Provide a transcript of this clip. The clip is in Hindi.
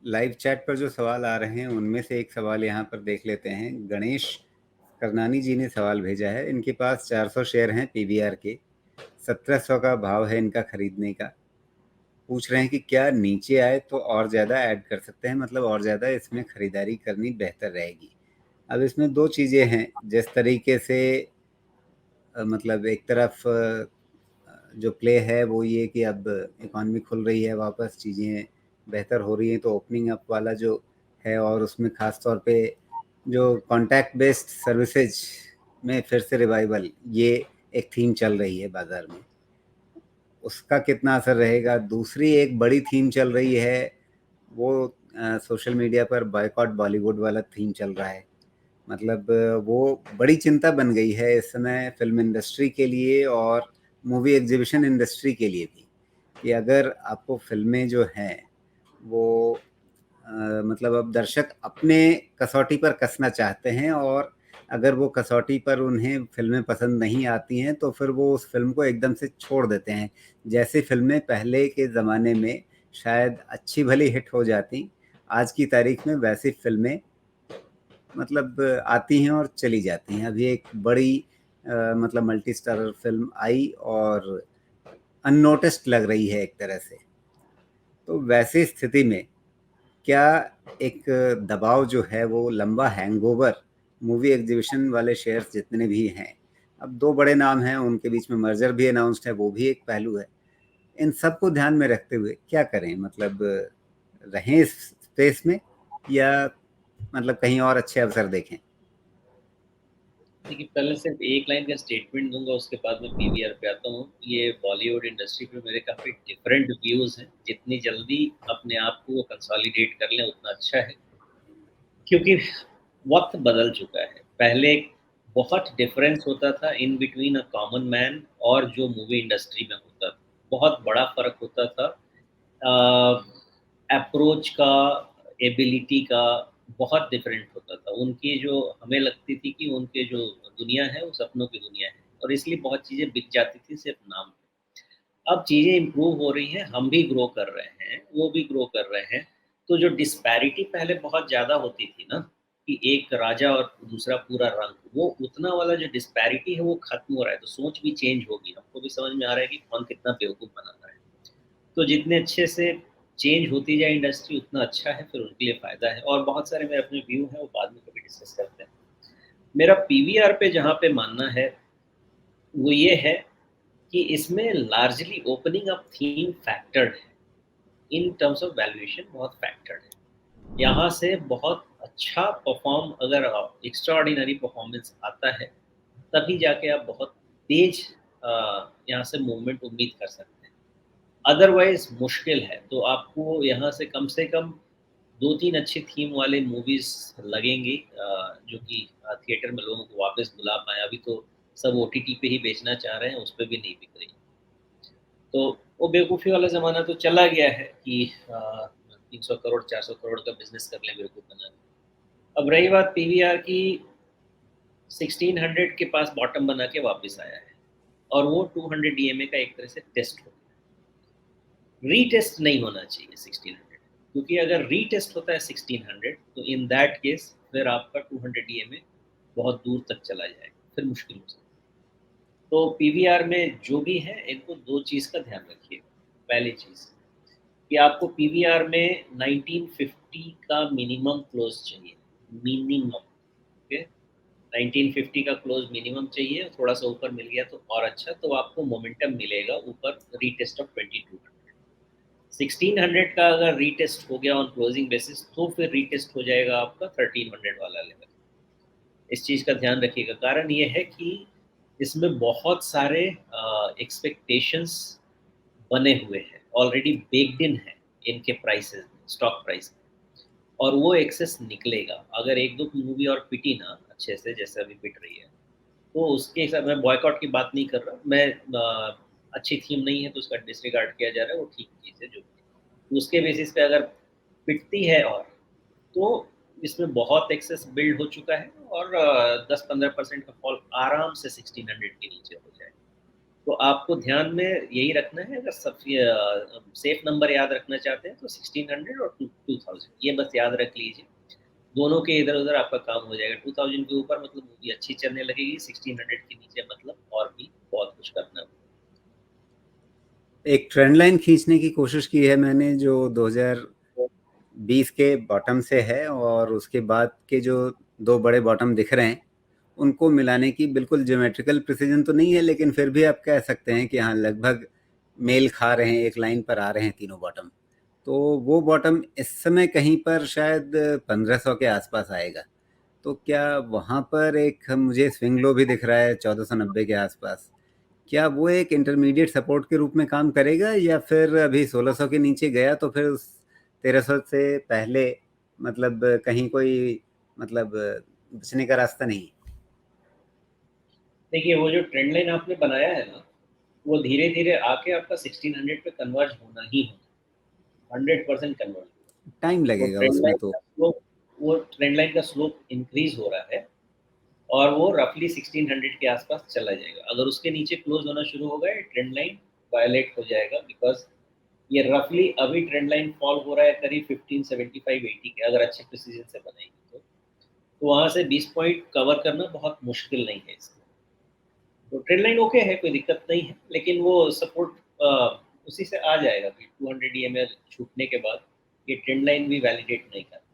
लाइव चैट पर जो सवाल आ रहे हैं उनमें से एक सवाल यहाँ पर देख लेते हैं। गणेश करनानी जी ने सवाल भेजा है। इनके पास 400 शेयर हैं पीवीआर के, 1700 का भाव है इनका खरीदने का। पूछ रहे हैं कि क्या नीचे आए तो और ज़्यादा ऐड कर सकते हैं, मतलब और ज़्यादा इसमें खरीदारी करनी बेहतर रहेगी। अब इसमें दो चीज़ें हैं। जिस तरीके से मतलब एक तरफ जो प्ले है वो ये कि अब इकॉनमी खुल रही है, वापस चीज़ें बेहतर हो रही हैं, तो ओपनिंग अप वाला जो है और उसमें ख़ास तौर पे जो कॉन्टैक्ट बेस्ड सर्विसेज में फिर से रिवाइवल, ये एक थीम चल रही है बाज़ार में। उसका कितना असर रहेगा। दूसरी एक बड़ी थीम चल रही है, वो सोशल मीडिया पर बॉयकॉट बॉलीवुड वाला थीम चल रहा है। मतलब वो बड़ी चिंता बन गई है इस समय फ़िल्म इंडस्ट्री के लिए और मूवी एग्ज़िबिशन इंडस्ट्री के लिए भी, कि अगर आपको फ़िल्में जो हैं वो मतलब अब दर्शक अपने कसौटी पर कसना चाहते हैं, और अगर वो कसौटी पर उन्हें फ़िल्में पसंद नहीं आती हैं तो फिर वो उस फ़िल्म को एकदम से छोड़ देते हैं। जैसी फ़िल्में पहले के ज़माने में शायद अच्छी भली हिट हो जाती, आज की तारीख में वैसी फ़िल्में मतलब आती हैं और चली जाती हैं। अभी एक बड़ी मतलब मल्टी स्टारर फ़िल्म आई और अननोटिस्ड लग रही है एक तरह से। तो वैसी स्थिति में क्या एक दबाव जो है वो लंबा हैंगओवर मूवी एग्जीबिशन वाले शेयर्स जितने भी हैं, अब दो बड़े नाम हैं, उनके बीच में मर्जर भी अनाउंस्ड है, वो भी एक पहलू है। इन सबको ध्यान में रखते हुए क्या करें, मतलब रहें इस स्पेस में या मतलब कहीं और अच्छे अवसर देखें? देखिए, पहले सिर्फ एक लाइन का स्टेटमेंट दूँगा, उसके बाद मैं पीवीआर पे आता हूँ। ये बॉलीवुड इंडस्ट्री पे मेरे काफ़ी डिफरेंट व्यूज़ हैं। जितनी जल्दी अपने आप को वो कंसोलिडेट कर लें, उतना अच्छा है। क्योंकि वक़्त बदल चुका है। पहले बहुत डिफ़रेंस होता था in between a common man और जो मूवी इंडस्ट्री में होता था। बहुत बड़ा फ़र्क होता था। अप्रोच का, एबिलिटी का बहुत डिफरेंट होता था। उनकी जो हमें लगती थी कि उनके जो दुनिया है, वो सपनों की दुनिया है और इसलिए बहुत चीज़ें बिक जाती थी सिर्फ़ नाम पे। अब चीज़ें इम्प्रूव हो रही हैं, हम भी ग्रो कर रहे हैं, वो भी ग्रो कर रहे हैं। तो जो डिस्पैरिटी पहले बहुत ज़्यादा होती थी ना, कि एक राजा और दूसरा पूरा रंक, वो उतना वाला जो डिस्पैरिटी है वो ख़त्म हो रहा है, तो सोच भी चेंज होगी। हमको भी समझ में आ रहा है कि कौन कितना बेवकूफ़ बना रहा है। तो जितने अच्छे से चेंज होती जाए इंडस्ट्री उतना अच्छा है, फिर उनके लिए फ़ायदा है और बहुत सारे मेरे अपने व्यू हैं, वो बाद में कभी डिस्कस करते हैं। मेरा पीवीआर पे जहाँ पे मानना है, वो ये है कि इसमें largely opening up theme factored है। इन टर्म्स ऑफ वैल्यूएशन बहुत फैक्टर्ड है। यहाँ से बहुत अच्छा परफ़ॉर्म अगर एक्स्ट्राऑर्डिनरी परफ़ॉर्मेंस आता है, तभी जाके आप बहुत तेज़ यहाँ से मूवमेंट उम्मीद कर सकते हैं। अदरवाइज़ मुश्किल है, तो आपको यहाँ से कम 2-3 अच्छी थीम वाले मूवीज़ लगेंगी जो कि थिएटर में लोगों को वापस बुला पाएँ। अभी तो सब ओटीटी पे ही बेचना चाह रहे हैं, उस पे भी नहीं बिक रही। तो वो बेवकूफ़ी वाला ज़माना तो चला गया है कि 300 करोड़, 400 करोड़ का बिज़नेस कर लें बेवकूफ़ बना के। अब रही बात पीवीआर की, 1600 के पास बॉटम बना के वापस आया है और वो 200 डीएमए का एक तरह से टेस्ट हो गया। रीटेस्ट नहीं होना चाहिए 1600, क्योंकि अगर रीटेस्ट होता है 1600 तो इन दैट केस फिर आपका 200 डीएमए बहुत दूर तक चला जाएगा, फिर मुश्किल हो सकती है। तो पीवीआर में जो भी है, इनको दो चीज़ का ध्यान रखिए। पहली चीज़ कि आपको पीवीआर में 1950 का मिनिमम क्लोज चाहिए, मिनिमम। ओके, 1950 का क्लोज मिनिमम चाहिए, थोड़ा सा ऊपर मिल गया तो और अच्छा, तो आपको मोमेंटम मिलेगा ऊपर रीटेस्ट ऑफ 2200। 1600 का अगर रीटेस्ट हो गया ऑन क्लोजिंग बेसिस, तो फिर रीटेस्ट हो जाएगा आपका 1300 वाला लेवल। इस चीज़ का ध्यान रखिएगा। कारण ये है कि इसमें बहुत सारे एक्सपेक्टेशंस बने हुए हैं, ऑलरेडी बेक्ड इन है इनके प्राइसेस में, स्टॉक प्राइस में, और वो एक्सेस निकलेगा। अगर एक दो मूवी और पिटी ना अच्छे से, जैसे अभी पिट रही है, तो उसके हिसाब, मैं बॉयकॉट की बात नहीं कर रहा, मैं अच्छी थीम नहीं है तो उसका डिसरिगार्ड किया जा रहा है, वो ठीक चीज़ है जो भी है। उसके बेसिस पे अगर पिटती है और, तो इसमें बहुत एक्सेस बिल्ड हो चुका है और 10-15% का फॉल आराम से 1600 के नीचे हो जाएगा। तो आपको ध्यान में यही रखना है, अगर सेफ नंबर याद रखना चाहते हैं तो 1600 और 2000 ये बस याद रख लीजिए। दोनों के इधर-उधर आपका काम हो जाएगा। 2000 के ऊपर मतलब मूवी अच्छी चलने लगेगी, 1600 के नीचे मतलब और भी बहुत कुछ करना। एक ट्रेंड लाइन खींचने की कोशिश की है मैंने, जो 2020 के बॉटम से है और उसके बाद के जो 2 बड़े बॉटम दिख रहे हैं, उनको मिलाने की। बिल्कुल ज्योमेट्रिकल प्रिसिजन तो नहीं है, लेकिन फिर भी आप कह सकते हैं कि हाँ, लगभग मेल खा रहे हैं, एक लाइन पर आ रहे हैं तीनों बॉटम। तो वो बॉटम इस समय कहीं पर शायद 1500 के आसपास आएगा। तो क्या वहाँ पर एक मुझे स्विंग लो भी दिख रहा है 1490 के आसपास। क्या वो एक इंटरमीडिएट सपोर्ट के रूप में काम करेगा, या फिर अभी 1600 के नीचे गया तो फिर उस 1300 से पहले मतलब कहीं कोई मतलब बचने का रास्ता नहीं? देखिए, वो जो ट्रेंड लाइन आपने बनाया है ना, वो धीरे-धीरे आके आपका 1600 पे कन्वर्ज होना ही होना, 100% कन्वर्ज होगा। टाइम वो लगेगा ट्रेंड उसमें लाइन तो। का स्लोप वो ट्रेंड लाइन का स्लोप इंक्रीज़ हो रहा है और वो रफली 1600 के आसपास चला जाएगा। अगर उसके नीचे क्लोज़ होना शुरू हो गया, ट्रेंड लाइन वायलेट हो जाएगा, बिकॉज़ ये रफली अभी ट्रेंड लाइन फॉल हो रहा है करीब 1575-80 के, अगर अच्छे प्रिसिजन से बनाएंगे तो वहाँ से 20 पॉइंट कवर करना बहुत मुश्किल नहीं है इसमें। तो ट्रेंड लाइन ओके है, कोई दिक्कत नहीं है, लेकिन वो सपोर्ट उसी से आ जाएगा कि 200 ईएमएल छूटने के बाद ये ट्रेंड लाइन भी वैलिडेट नहीं करता।